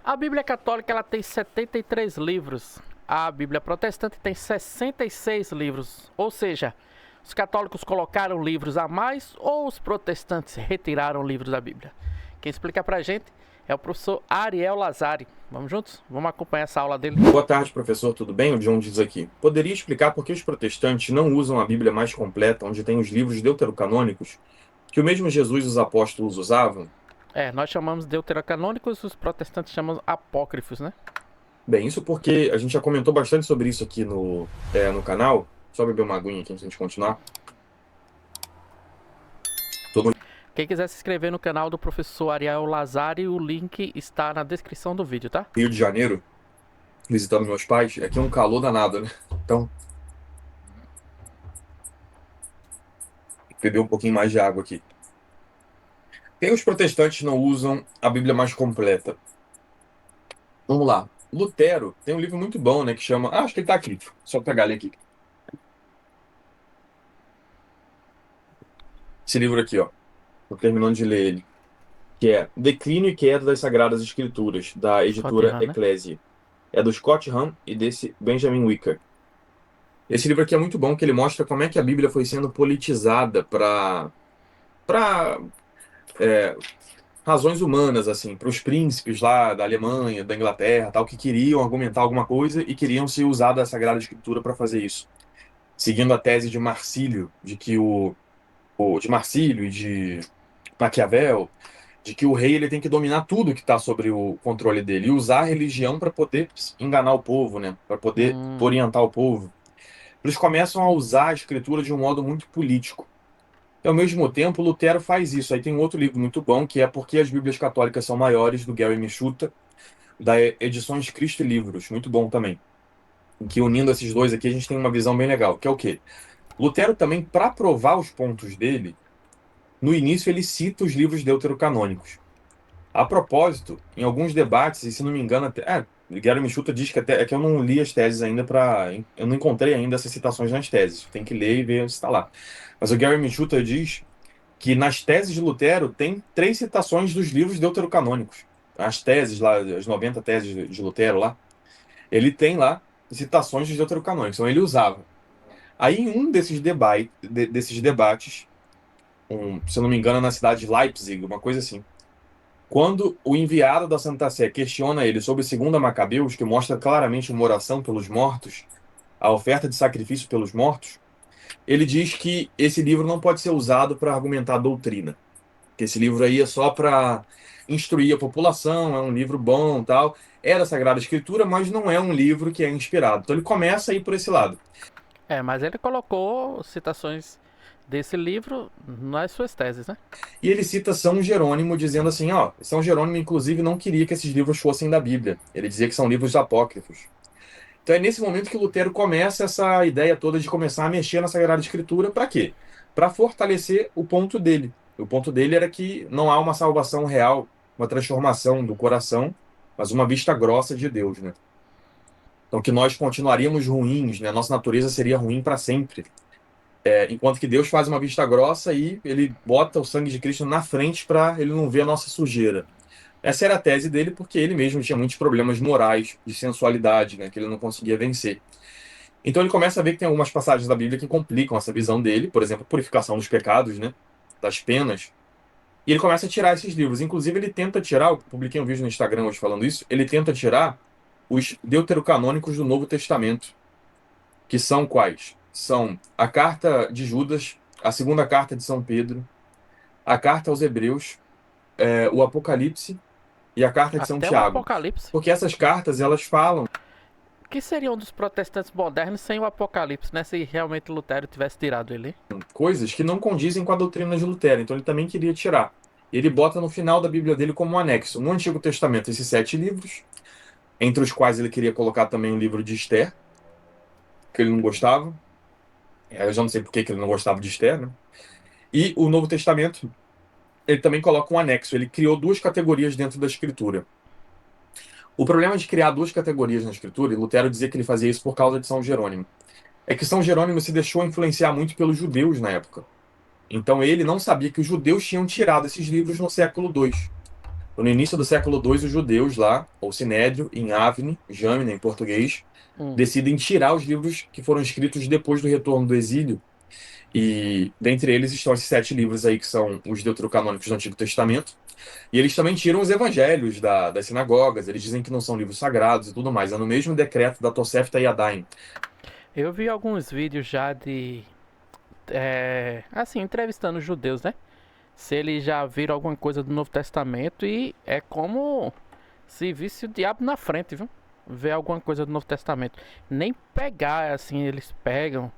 A Bíblia Católica ela tem 73 livros. A Bíblia Protestante tem 66 livros. Ou seja, os católicos colocaram livros a mais ou os protestantes retiraram livros da Bíblia? Quem explica pra gente é o professor Ariel Lazari. Vamos juntos? Vamos acompanhar essa aula dele. Boa tarde, professor. Tudo bem? O John diz aqui. Poderia explicar por que os protestantes não usam a Bíblia mais completa, onde tem os livros deuterocanônicos, que o mesmo Jesus e os apóstolos usavam? Nós chamamos deuterocanônicos, os protestantes chamam apócrifos, né? Bem, isso porque a gente já comentou bastante sobre isso aqui no canal. Só beber uma aguinha aqui antes de a gente continuar. Todo Quem quiser se inscrever no canal do professor Ariel Lazari, o link está na descrição do vídeo, tá? Rio de Janeiro, visitando meus pais, aqui é um calor danado, né? Então, beber um pouquinho mais de água aqui. Por que os protestantes não usam a Bíblia mais completa? Vamos lá. Lutero tem um livro muito bom, né, que chama... acho que ele tá aqui. Só pegar ele aqui. Esse livro aqui, ó. Tô terminando de ler ele. Que é Declínio e Queda das Sagradas Escrituras, da Scott editora Hahn, né? Eclésia. É do Scott Hahn e desse Benjamin Wicker. Esse livro aqui é muito bom, que ele mostra como é que a Bíblia foi sendo politizada para razões humanas, assim, para os príncipes lá da Alemanha, da Inglaterra, tal, que queriam argumentar alguma coisa e queriam se usar da Sagrada Escritura para fazer isso. Seguindo a tese de Marcílio, de que de Marcílio e de Maquiavel, de que o rei ele tem que dominar tudo que está sobre o controle dele e usar a religião para poder enganar o povo, né? Para poder Hum, orientar o povo. Eles começam a usar a escritura de um modo muito político. E, ao mesmo tempo, Lutero faz isso. Aí tem um outro livro muito bom, que é Porque as Bíblias Católicas São Maiores, do Gary Michuta, da Edições Cristo e Livros. Muito bom também. Em que, unindo esses dois aqui, a gente tem uma visão bem legal, que é o quê? Lutero também, para provar os pontos dele, no início ele cita os livros deuterocanônicos. A propósito, em alguns debates, e se não me engano, até. Guilherme Michuta diz que até. É que eu não li as teses ainda para. Eu não encontrei ainda essas citações nas teses. Tem que ler e ver se está lá. Mas o Gary Michuta diz que nas teses de Lutero tem 3 citações dos livros deuterocanônicos. As teses lá, as 90 teses de Lutero lá, ele tem lá citações dos deuterocanônicos. Então ele usava. Aí em um desses debates, se eu não me engano, na cidade de Leipzig, uma coisa assim. Quando o enviado da Santa Sé questiona ele sobre 2 Macabeus, que mostra claramente uma oração pelos mortos, a oferta de sacrifício pelos mortos, ele diz que esse livro não pode ser usado para argumentar a doutrina. Que esse livro aí é só para instruir a população, é um livro bom, tal. É da Sagrada Escritura, mas não é um livro que é inspirado. Então ele começa a ir por esse lado. mas ele colocou citações desse livro nas suas teses, né? E ele cita São Jerônimo dizendo assim, ó, São Jerônimo inclusive não queria que esses livros fossem da Bíblia. Ele dizia que são livros apócrifos. Então é nesse momento que Lutero começa essa ideia toda de começar a mexer na Sagrada Escritura. Para quê? Para fortalecer o ponto dele. O ponto dele era que não há uma salvação real, uma transformação do coração, mas uma vista grossa de Deus, né? Então que nós continuaríamos ruins, né? Nossa natureza seria ruim para sempre. Enquanto que Deus faz uma vista grossa e ele bota o sangue de Cristo na frente para ele não ver a nossa sujeira. Essa era a tese dele, porque ele mesmo tinha muitos problemas morais, de sensualidade, né? Que ele não conseguia vencer. Então ele começa a ver que tem algumas passagens da Bíblia que complicam essa visão dele, por exemplo, a purificação dos pecados, né, das penas. E ele começa a tirar esses livros. Inclusive, ele tenta tirar, eu publiquei um vídeo no Instagram hoje falando isso, ele tenta tirar os deuterocanônicos do Novo Testamento, que são quais? São a carta de Judas, a segunda carta de São Pedro, a carta aos Hebreus, o Apocalipse e a carta de São Até o Tiago. Apocalipse. Porque essas cartas, elas falam O que seria um dos protestantes modernos sem o Apocalipse, né? Se realmente Lutero tivesse tirado ele. coisas que não condizem com a doutrina de Lutero, então ele também queria tirar. Ele bota no final da Bíblia dele como um anexo, no Antigo Testamento, esses 7 livros, entre os quais ele queria colocar também o livro de Esther, que ele não gostava. Eu já não sei por que ele não gostava de Esther, né? E o Novo Testamento, ele também coloca um anexo. Ele criou 2 categorias dentro da Escritura. O problema de criar 2 categorias na Escritura, e Lutero dizia que ele fazia isso por causa de São Jerônimo, é que São Jerônimo se deixou influenciar muito pelos judeus na época. Então ele não sabia que os judeus tinham tirado esses livros no século II. Então, no início do século II, os judeus lá, ou Sinédrio, em Avne, Jamna em português, Hum. decidem tirar os livros que foram escritos depois do retorno do exílio. E dentre eles estão esses 7 livros aí, que são os deuterocanônicos do Antigo Testamento. E eles também tiram os evangelhos das sinagogas, eles dizem que não são livros sagrados e tudo mais. É no mesmo decreto da Tosefta Yadayim. Eu vi alguns vídeos já de, assim, entrevistando judeus, né? Se eles já viram alguma coisa do Novo Testamento e é como se visse o diabo na frente, viu? Ver alguma coisa do Novo Testamento. Nem pegar, assim, eles pegam,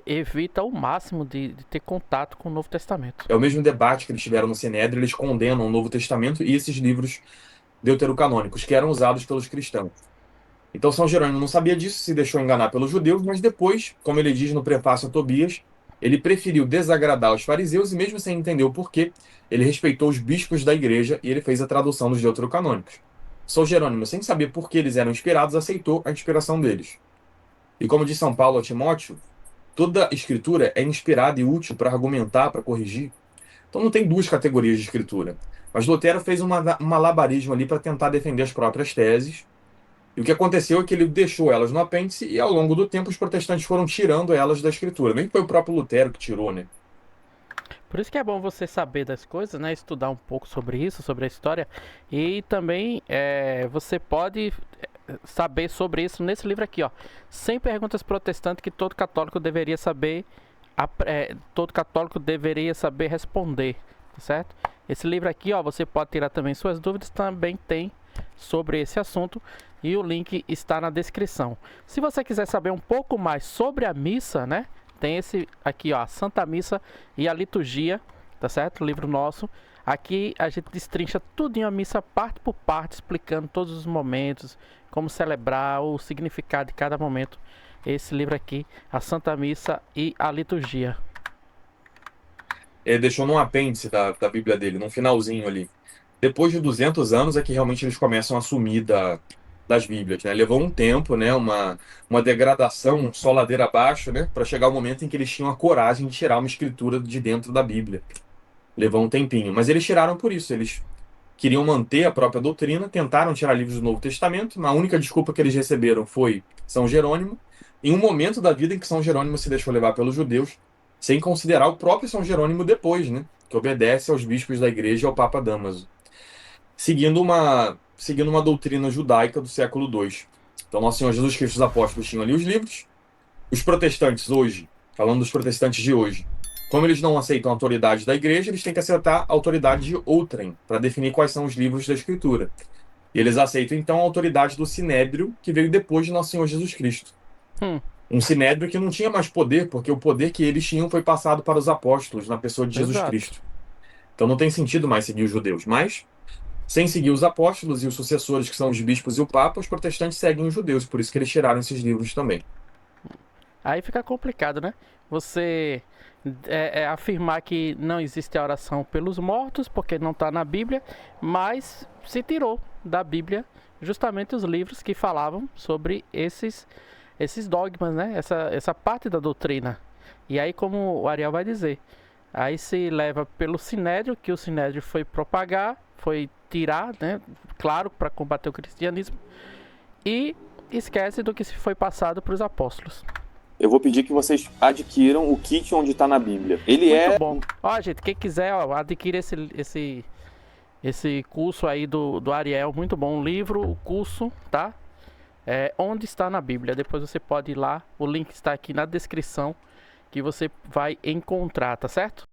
evita ao máximo de ter contato com o Novo Testamento. É o mesmo debate que eles tiveram no Sinédrio, eles condenam o Novo Testamento e esses livros deuterocanônicos, que eram usados pelos cristãos. Então São Jerônimo não sabia disso, se deixou enganar pelos judeus, mas depois, como ele diz no prefácio a Tobias, ele preferiu desagradar os fariseus e mesmo sem entender o porquê, ele respeitou os bispos da igreja e ele fez a tradução dos deuterocanônicos. São Jerônimo, sem saber por que eles eram inspirados, aceitou a inspiração deles. E como diz São Paulo a Timóteo, toda escritura é inspirada e útil para argumentar, para corrigir. Então não tem duas categorias de escritura. Mas Lutero fez um malabarismo ali para tentar defender as próprias teses. E o que aconteceu é que ele deixou elas no apêndice e ao longo do tempo os protestantes foram tirando elas da escritura. Nem foi o próprio Lutero que tirou, né? Por isso que é bom você saber das coisas, né? Estudar um pouco sobre isso, sobre a história. E também você pode saber sobre isso nesse livro aqui, ó. 100 perguntas protestantes que todo católico deveria saber, todo católico deveria saber responder, tá certo? Esse livro aqui, ó, você pode tirar também suas dúvidas, também tem sobre esse assunto e o link está na descrição. Se você quiser saber um pouco mais sobre a missa, né? Tem esse aqui, ó, a Santa Missa e a Liturgia, tá certo? O livro nosso. Aqui a gente destrincha tudinho a missa parte por parte, explicando todos os momentos, como celebrar, o significado de cada momento. Esse livro aqui, a Santa Missa e a Liturgia. Ele deixou num apêndice da Bíblia dele, num finalzinho ali. Depois de 200 anos é que realmente eles começam a assumir das Bíblias, né? Levou um tempo, né? Uma degradação, só ladeira abaixo, né? Para chegar o momento em que eles tinham a coragem de tirar uma escritura de dentro da Bíblia. Levou um tempinho, mas eles tiraram por isso. Eles queriam manter a própria doutrina, tentaram tirar livros do Novo Testamento. A única desculpa que eles receberam foi São Jerônimo, em um momento da vida em que São Jerônimo se deixou levar pelos judeus, sem considerar o próprio São Jerônimo depois, né? Que obedece aos bispos da igreja e ao Papa Damaso, seguindo uma doutrina judaica do século II. Então, Nosso Senhor Jesus Cristo e os apóstolos tinham ali os livros. Os protestantes hoje, falando dos protestantes de hoje, como eles não aceitam a autoridade da igreja, eles têm que aceitar a autoridade de outrem para definir quais são os livros da Escritura. E eles aceitam, então, a autoridade do Sinédrio, que veio depois de Nosso Senhor Jesus Cristo. Um Sinédrio que não tinha mais poder, porque o poder que eles tinham foi passado para os apóstolos, na pessoa de Jesus Exato. Cristo. Então não tem sentido mais seguir os judeus. Mas, sem seguir os apóstolos e os sucessores, que são os bispos e o Papa, os protestantes seguem os judeus. Por isso que eles tiraram esses livros também. Aí fica complicado, né? Você afirmar que não existe a oração pelos mortos, porque não está na Bíblia, mas se tirou da Bíblia justamente os livros que falavam sobre esses dogmas, né? Essa parte da doutrina. E aí, como o Ariel vai dizer, aí se leva pelo Sinédrio, que o Sinédrio foi propagar, foi tirar, né? Claro, para combater o cristianismo, e esquece do que se foi passado para os apóstolos. Eu vou pedir que vocês adquiram o kit onde está na Bíblia. Ele Muito bom. Ó, gente, quem quiser, ó, adquire esse curso aí do Ariel, muito bom. O livro, o curso, tá? Onde está na Bíblia. Depois você pode ir lá, o link está aqui na descrição, que você vai encontrar, tá certo?